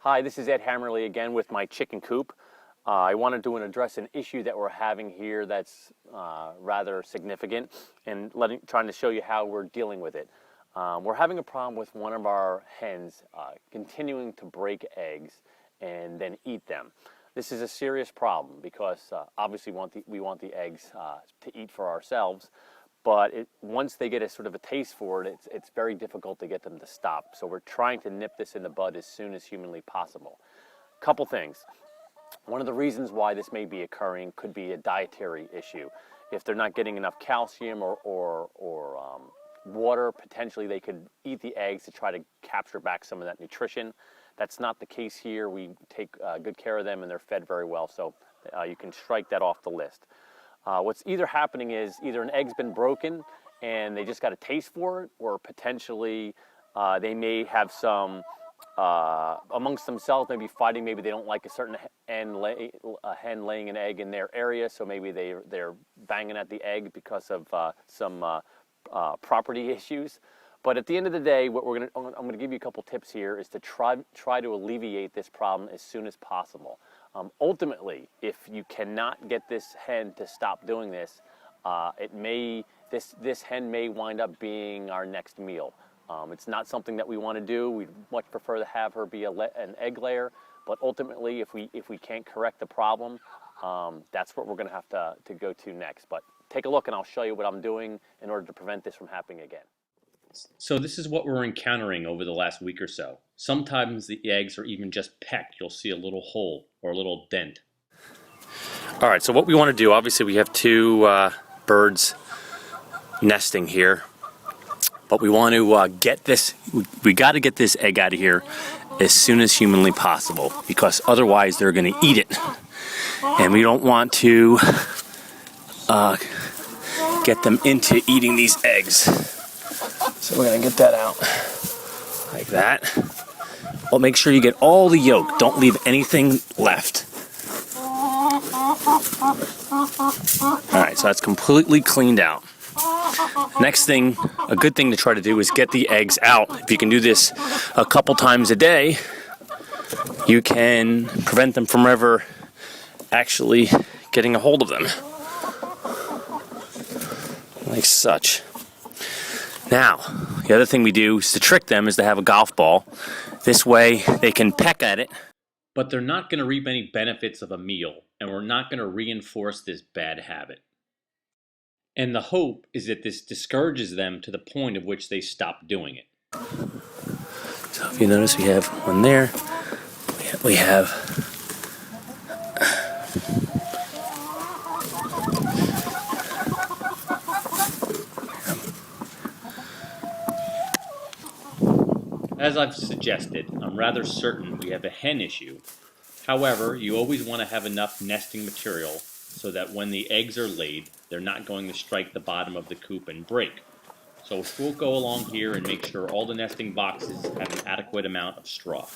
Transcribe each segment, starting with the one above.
Hi, this is Ed Hammerly again with my chicken coop. I wanted to address an issue that we're having here that's rather significant and trying to show you how we're dealing with it. We're having a problem with one of our hens continuing to break eggs and then eat them. This is a serious problem because obviously we want the eggs to eat for ourselves, but once they get a sort of a taste for it, it's very difficult to get them to stop. So we're trying to nip this in the bud as soon as humanly possible. Couple things. One of the reasons why this may be occurring could be a dietary issue. If they're not getting enough calcium or water, potentially they could eat the eggs to try to capture back some of that nutrition. That's not the case here. We take good care of them and they're fed very well, so you can strike that off the list. What's either happening is either an egg's been broken and they just got a taste for it, or potentially they may have some amongst themselves, maybe fighting. Maybe they don't like a certain hen laying an egg in their area, so maybe they're banging at the egg because of some property issues. But at the end of the day, what I'm going to give you a couple tips here is to try to alleviate this problem as soon as possible. Ultimately, if you cannot get this hen to stop doing this, this hen may wind up being our next meal. It's not something that we want to do. We'd much prefer to have her be an egg layer, but ultimately, if we can't correct the problem, that's what we're going to have to go to next. But take a look, and I'll show you what I'm doing in order to prevent this from happening again. So this is what we're encountering over the last week or so. Sometimes the eggs are even just pecked. You'll see a little hole or a little dent. All right, so what we want to do, obviously we have two birds nesting here, but we want to get this, we got to get this egg out of here as soon as humanly possible, because otherwise they're going to eat it. And we don't want to get them into eating these eggs. So we're going to get that out like that. Well, make sure you get all the yolk. Don't leave anything left. Alright, so that's completely cleaned out. Next thing, a good thing to try to do is get the eggs out. If you can do this a couple times a day, you can prevent them from ever actually getting a hold of them. Like such. Now, the other thing we do is to trick them is to have a golf ball. This way they can peck at it. But they're not going to reap any benefits of a meal, and we're not going to reinforce this bad habit. And the hope is that this discourages them to the point of which they stop doing it. So if you notice, we have one there. We have As I've suggested, I'm rather certain we have a hen issue. However, you always want to have enough nesting material so that when the eggs are laid, they're not going to strike the bottom of the coop and break. So we'll go along here and make sure all the nesting boxes have an adequate amount of straw.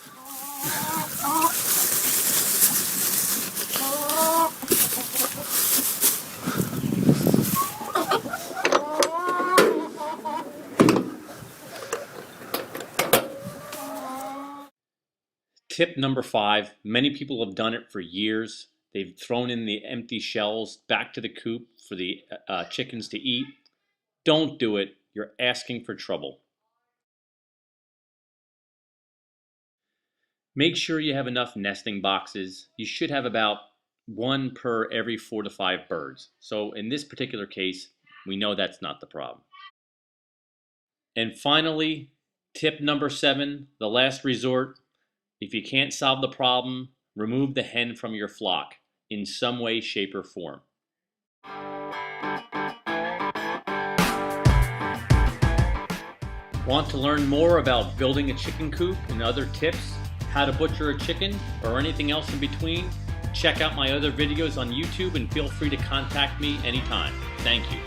Tip number 5, many people have done it for years. They've thrown in the empty shells back to the coop for the chickens to eat. Don't do it. You're asking for trouble. Make sure you have enough nesting boxes. You should have about one per every 4 to 5 birds. So in this particular case, we know that's not the problem. And finally, tip number 7, the last resort. If you can't solve the problem, remove the hen from your flock in some way, shape, or form. Want to learn more about building a chicken coop and other tips, how to butcher a chicken, or anything else in between? Check out my other videos on YouTube and feel free to contact me anytime. Thank you.